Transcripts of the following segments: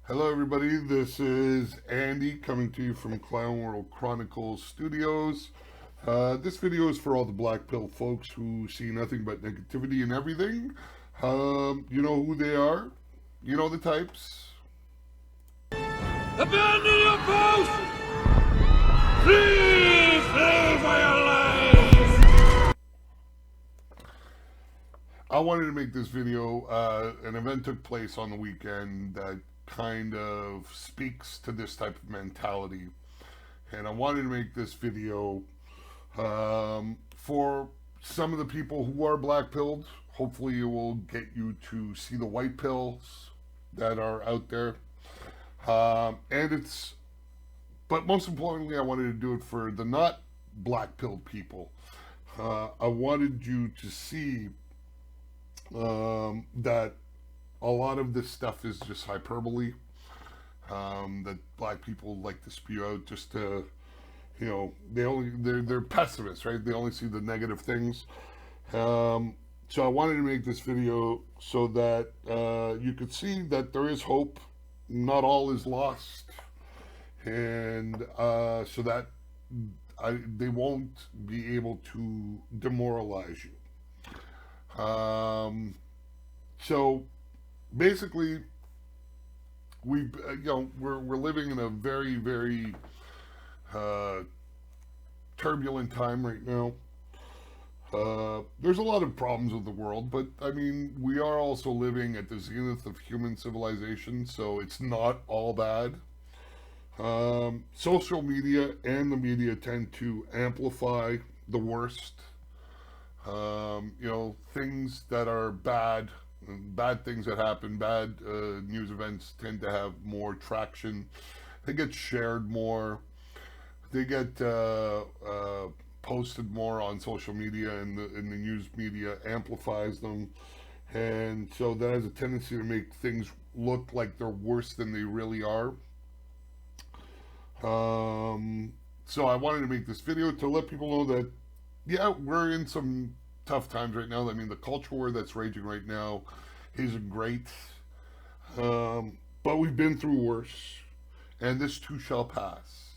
Hello, everybody. This is Andy coming to you from Clown World Chronicles Studios. This video is for all the black pill folks who see nothing but negativity in everything. You know who they are. You know the types. Abandon your post! Flee! Flee for your life! I wanted to make this video. An event took place on the weekend that kind of speaks to this type of mentality. And I wanted to make this video for some of the people who are black pilled. Hopefully, it will get you to see the white pills that are out there. But most importantly, I wanted to do it for the not black pilled people. I wanted you to see that a lot of this stuff is just hyperbole that black people like to spew out just to, they're pessimists, right? They only see the negative things. So I wanted to make this video so that you could see that there is hope. Not all is lost, and so that they won't be able to demoralize you. So basically, we're living in a very, very turbulent time right now. There's a lot of problems with the world, but I mean, we are also living at the zenith of human civilization, so it's not all bad. Social media and the media tend to amplify the worst. Things that are bad things that happen, bad news events tend to have more traction. They get shared more. They get posted more on social media, and the news media amplifies them. And so that has a tendency to make things look like they're worse than they really are. So I wanted to make this video to let people know that, yeah, we're in some tough times right now. I mean, the culture war that's raging right now isn't great. But we've been through worse, and this too shall pass.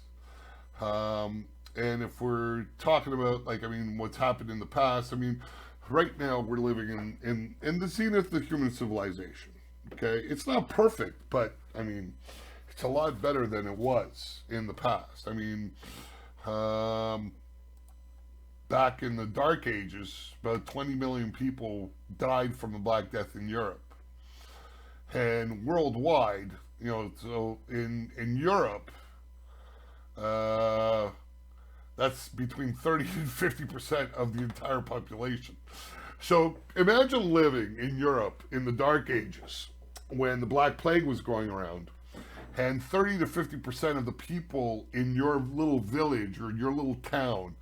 And if we're talking about, what's happened in the past, right now we're living in the zenith of human civilization. Okay? It's not perfect, but, it's a lot better than it was in the past. Back in the Dark Ages, about 20 million people died from the Black Death in Europe. And worldwide, so in Europe, that's between 30 and 50% of the entire population. So imagine living in Europe in the Dark Ages when the Black Plague was going around, and 30 to 50% of the people in your little village or your little town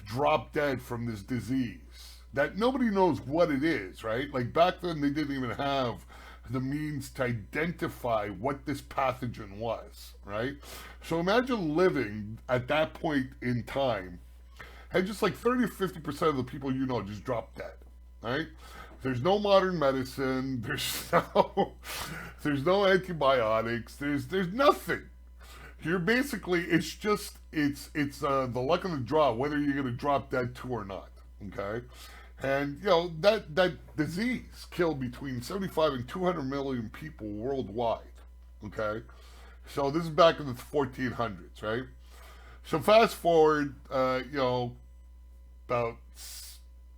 drop dead from this disease that nobody knows what it is, right? Like back then, they didn't even have the means to identify what this pathogen was, right? So imagine living at that point in time, and just like 30 to 50% of the people just drop dead, right? There's no modern medicine. There's no antibiotics. There's nothing. You're basically, it's the luck of the draw whether you're going to drop dead too or not. Okay, and that disease killed between 75 and 200 million people worldwide. Okay, so this is back in the 1400s, right? So fast forward, about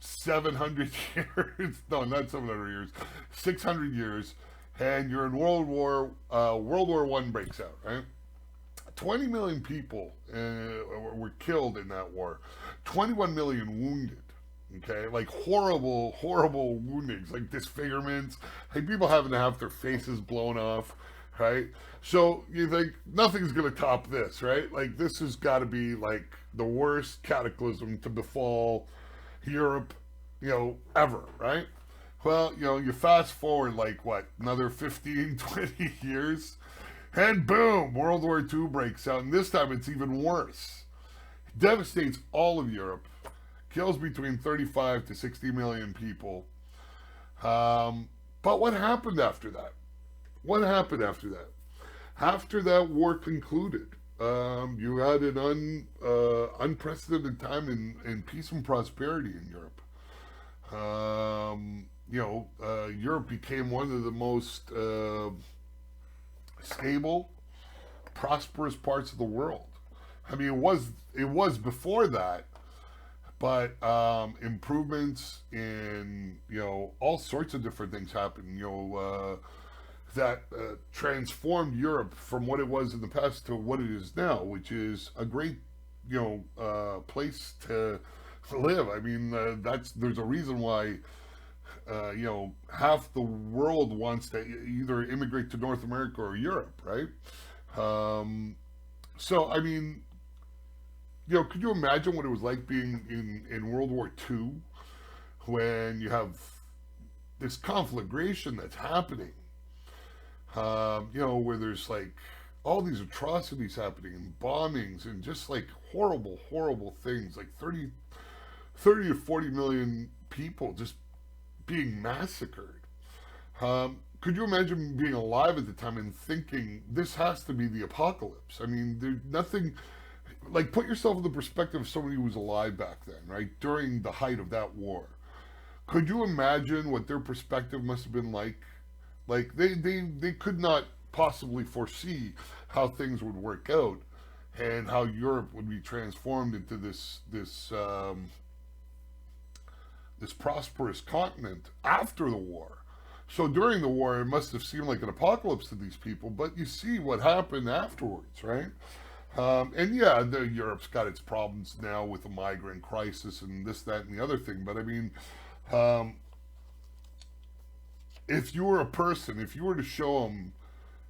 700 years. No, not 700 years. 600 years, and you're in World War I breaks out, right? 20 million people were killed in that war. 21 million wounded. Okay, like horrible, horrible woundings, like disfigurements, like people having to have their faces blown off, right? So you think nothing's gonna top this, right? Like this has got to be like the worst cataclysm to befall Europe, ever, right? Well, you fast forward like what, another 15, 20 years, and boom, World War II breaks out, and this time it's even worse. It devastates all of Europe, kills between 35 to 60 million people. But what happened after that? What happened after that? After that war concluded, you had an unprecedented time in peace and prosperity in Europe. Europe became one of the most stable, prosperous parts of the world. I mean, it was before that, but improvements in all sorts of different things happened. That transformed Europe from what it was in the past to what it is now, which is a great place to live. I mean, there's a reason why half the world wants to either immigrate to North America or Europe, right? So I mean, could you imagine what it was like being in World War II when you have this conflagration that's happening? Where there's like all these atrocities happening and bombings and just like horrible, horrible things, like 30 to 40 million people just being massacred. Could you imagine being alive at the time and thinking this has to be the apocalypse? I mean, there's nothing like, put yourself in the perspective of somebody who was alive back then, right? During the height of that war. Could you imagine what their perspective must have been like? Like they could not possibly foresee how things would work out and how Europe would be transformed into this prosperous continent after the war. So during the war, it must have seemed like an apocalypse to these people, but you see what happened afterwards, right? And yeah, Europe's got its problems now with the migrant crisis and this, that, and the other thing. But I mean, if you were a person, if you were to show them,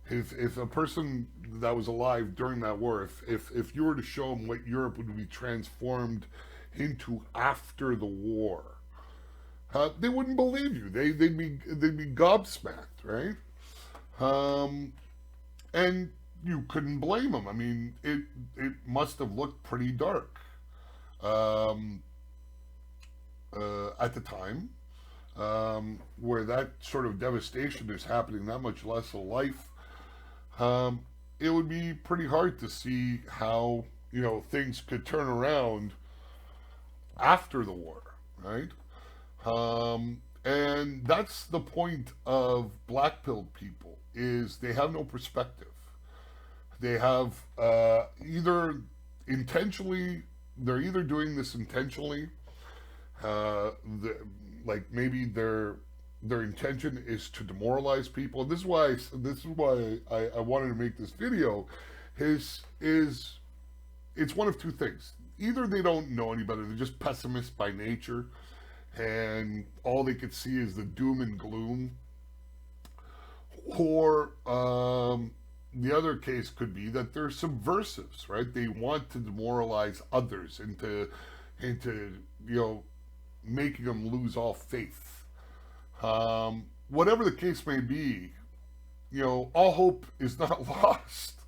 if a person that was alive during that war, if you were to show them what Europe would be transformed into after the war, they wouldn't believe you. They'd be gobsmacked, right? And you couldn't blame them. I mean, it must have looked pretty dark at the time, where that sort of devastation is happening, that much less a life. It would be pretty hard to see how things could turn around after the war, right? And that's the point of black-pilled people, is they have no perspective. They have either intentionally, they're either doing this intentionally, like maybe their intention is to demoralize people. And this is why I wanted to make this video. Is it's one of two things. Either they don't know any better, they're just pessimists by nature, and all they could see is the doom and gloom, or the other case could be that they're subversives, right? They want to demoralize others into making them lose all faith. Whatever the case may be, all hope is not lost.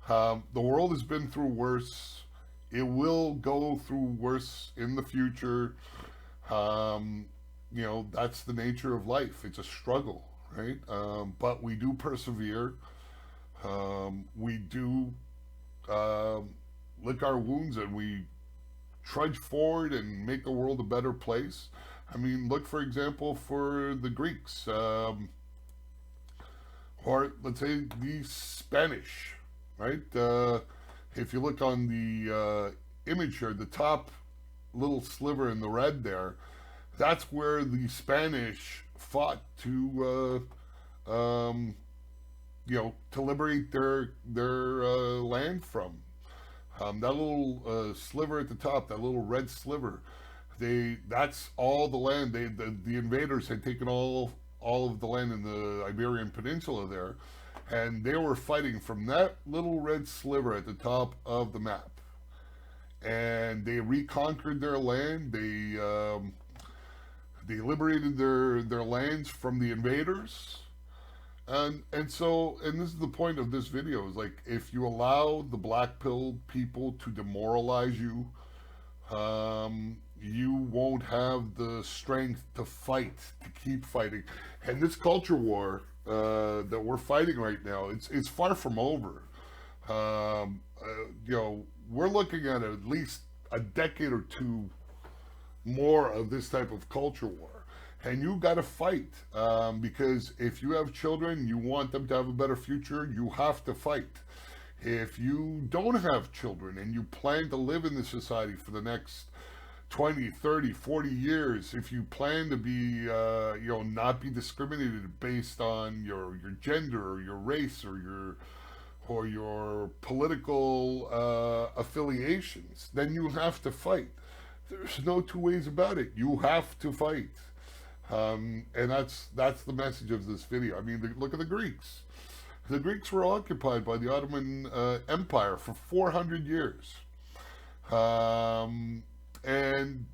The world has been through worse. It will go through worse in the future. That's the nature of life. It's a struggle, right? But we do persevere. We do lick our wounds, and we trudge forward and make the world a better place. I mean, look, for example, for the Greeks, or let's say the Spanish, right? If you look on the image here, the top little sliver in the red there, that's where the Spanish fought to liberate their land from. That little sliver at the top, that little red sliver, that's all the land. The invaders had taken all of the land in the Iberian Peninsula there, and they were fighting from that little red sliver at the top of the map. And they reconquered their land. They liberated their lands from the invaders. And this is the point of this video, is like, if you allow the black-pilled people to demoralize you, you won't have the strength to fight, to keep fighting. And this culture war that we're fighting right now, it's far from over. We're looking at least a decade or two more of this type of culture war. And you got to fight because if you have children, you want them to have a better future, you have to fight. If you don't have children and you plan to live in this society for the next 20, 30, 40 years, if you plan to be, not be discriminated based on your gender or your race or your political affiliations, then you have to fight. There's no two ways about it. You have to fight. And that's the message of this video. I mean, look at the Greeks. The Greeks were occupied by the Ottoman Empire for 400 years. And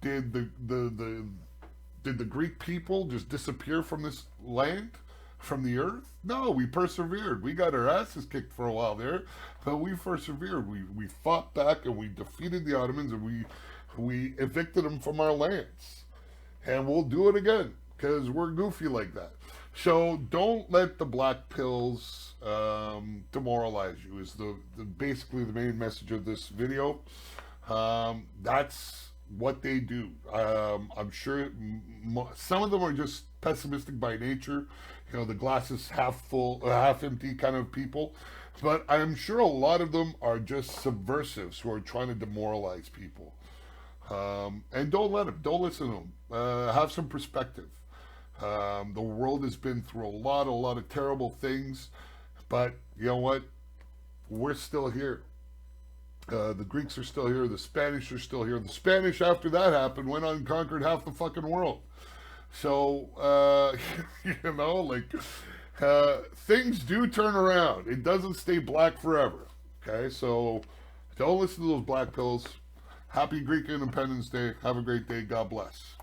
did the Greek people just disappear from this land, from the earth? No, we persevered. We got our asses kicked for a while there, but we persevered. We fought back and we defeated the Ottomans and we evicted them from our lands. And we'll do it again because we're goofy like that. So don't let the black pills demoralize you is basically the main message of this video. That's what they do. I'm sure some of them are just pessimistic by nature, the glass is half full, half empty kind of people, but I'm sure a lot of them are just subversives who are trying to demoralize people. And don't listen to them. Have some perspective. The world has been through a lot of terrible things, but you know what? We're still here. The Greeks are still here. The Spanish are still here. The Spanish, after that happened, went on and conquered half the fucking world. So, things do turn around. It doesn't stay black forever. Okay, so don't listen to those black pills. Happy Greek Independence Day. Have a great day. God bless.